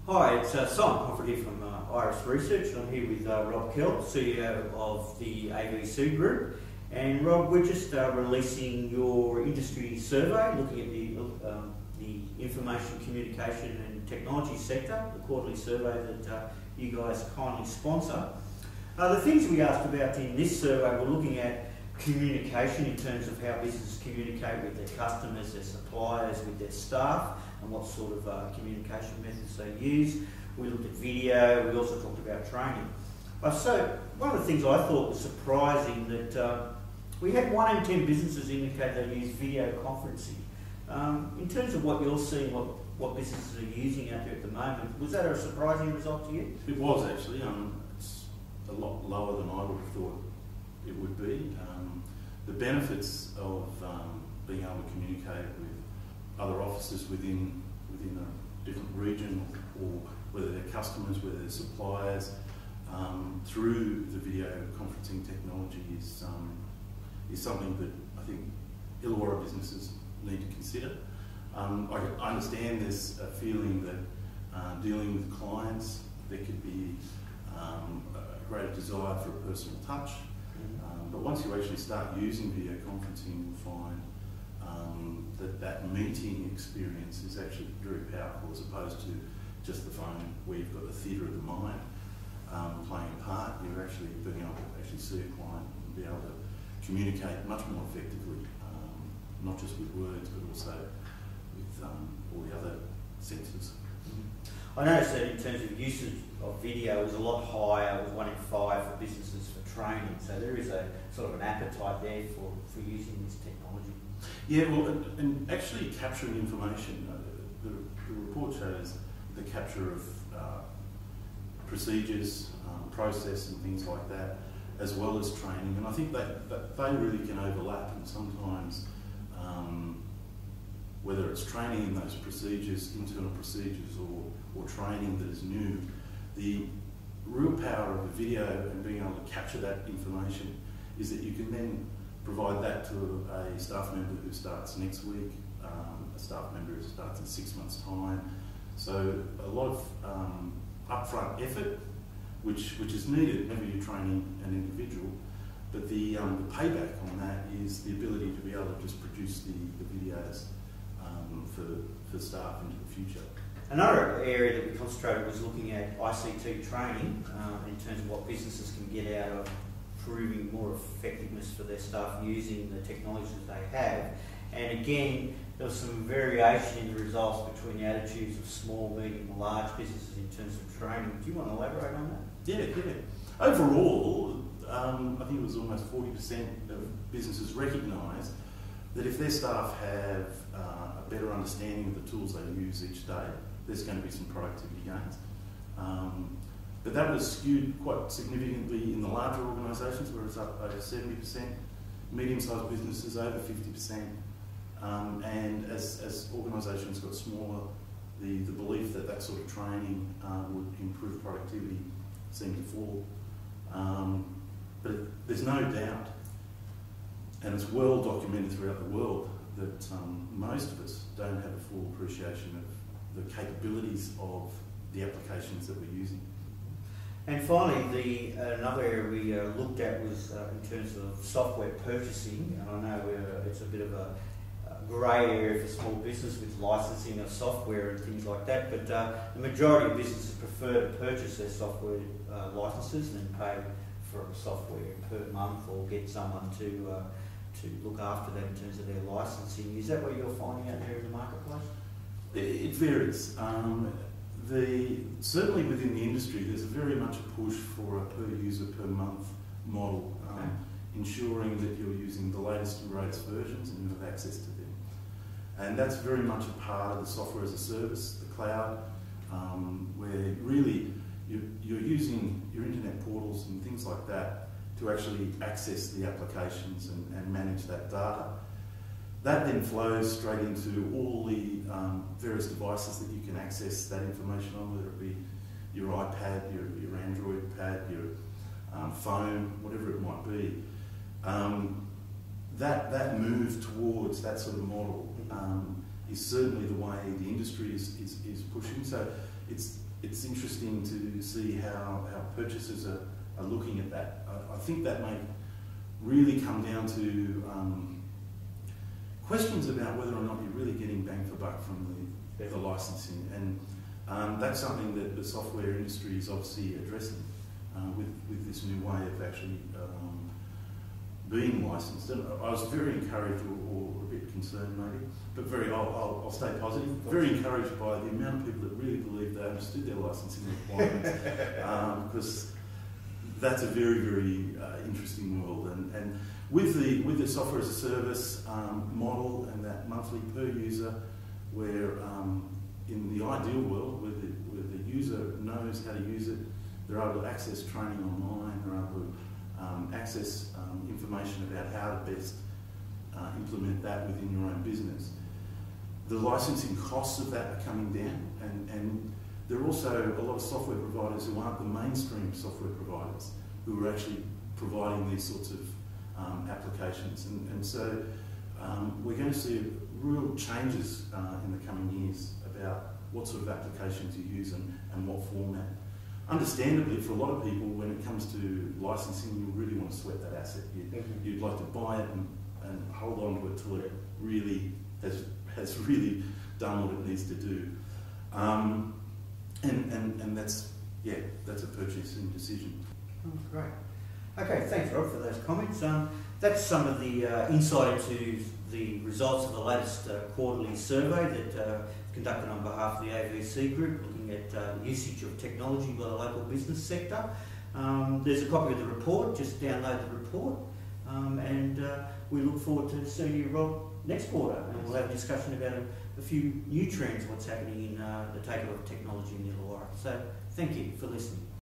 Hi, it's Simon Pomfret here from Iris Research. I'm here with Rob Kell, CEO of the AVC Group. And Rob, we're just releasing your industry survey, looking at the information, communication and technology sector, the quarterly survey that you guys kindly sponsor. The things we asked about in this survey, we're looking at communication in terms of how businesses communicate with their customers, their suppliers, with their staff, and what sort of communication methods they use. We looked at video, we also talked about training. So one of the things I thought was surprising that we had 1 in 10 businesses indicate they use video conferencing. In terms of what you're seeing, what businesses are using out there at the moment, was that a surprising result to you? It was actually. It's a lot lower than I would have thought it would be. The benefits of being able to communicate with other offices within a different region, or whether they're customers, whether they're suppliers, through the video conferencing technology is something that I think Illawarra businesses need to consider. I understand there's a feeling that dealing with clients, there could be a greater desire for a personal touch. But once you actually start using video conferencing, you'll find that meeting experience is actually very powerful, as opposed to just the phone where you've got the theatre of the mind playing a part. You're actually being able to actually see a client and be able to communicate much more effectively, not just with words, but also with all the other senses. I noticed that in terms of usage of video, it was a lot higher, it was 1 in 5 for businesses for training, so there is a sort of an appetite there for using this technology. Yeah, well, and actually capturing information, the report shows the capture of procedures, process and things like that, as well as training, and I think that they really can overlap, and sometimes whether it's training in those procedures, internal procedures, or training that is new, the real power of a video and being able to capture that information is that you can then provide that to a staff member who starts next week, a staff member who starts in 6 months' time. So a lot of upfront effort, which is needed whenever you're training an individual, but the payback on that is the ability to be able to just produce the videos for staff into the future. Another area that we concentrated was looking at ICT training in terms of what businesses can get out of proving more effectiveness for their staff using the technologies that they have. And again, there was some variation in the results between the attitudes of small, medium and large businesses in terms of training. Do you want to elaborate on that? Yeah. Overall, I think it was almost 40% of businesses recognise that if their staff have a better understanding of the tools they use each day, there's going to be some productivity gains. But that was skewed quite significantly in the larger organisations, where it's up over 70%, medium-sized businesses over 50%, and as organisations got smaller, the belief that sort of training would improve productivity seemed to fall. But there's no doubt, and it's well documented throughout the world, that most of us don't have a full appreciation of the capabilities of the applications that we're using. And finally, another area we looked at was in terms of software purchasing, and I know it's a bit of a grey area for small business with licensing of software and things like that, but the majority of businesses prefer to purchase their software licenses and pay for software per month, or get someone to look after that in terms of their licensing. Is that what you're finding out there in the marketplace? It varies. Certainly within the industry, there's very much a push for a per user per month model, ensuring that you're using the latest and greatest versions and you have access to them. And that's very much a part of the software as a service, the cloud, where really you're using your internet portals and things like that to actually access the applications and manage that data. That then flows straight into all the various devices that you can access that information on, whether it be your iPad, your Android pad, your phone, whatever it might be. That move towards that sort of model is certainly the way the industry is pushing. So it's it's interesting to see how purchasers are looking at that. I think that may really come down to questions about whether or not you're really getting bang for buck from the licensing, and that's something that the software industry is obviously addressing with this new way of actually being licensed. And I was very encouraged, or a bit concerned maybe, but I'll stay positive. Very encouraged by the amount of people that really believe they understood their licensing requirements, because that's a very, very interesting world. And with the software as a service model and that monthly per user, where in the ideal world, where the user knows how to use it, they're able to access training online, they're able to access information about how to best implement that within your own business. The licensing costs of that are coming down, and there are also a lot of software providers who aren't the mainstream software providers who are actually providing these sorts of applications. And so we're going to see real changes in the coming years about what sort of applications you use and what format. Understandably, for a lot of people, when it comes to licensing, you really want to sweat that asset. You'd like to buy it and hold on to it till it really has really done what it needs to do. And that's a purchasing decision. Oh, great. Okay, thanks Rob for those comments. That's some of the insight into the results of the latest quarterly survey that conducted on behalf of the AVC group, looking at usage of technology by the local business sector. There's a copy of the report, just download the report, and we look forward to seeing you, Rob, next quarter, and we'll have a discussion about a few new trends, what's happening in the take-up of technology in the Illawarra. So thank you for listening.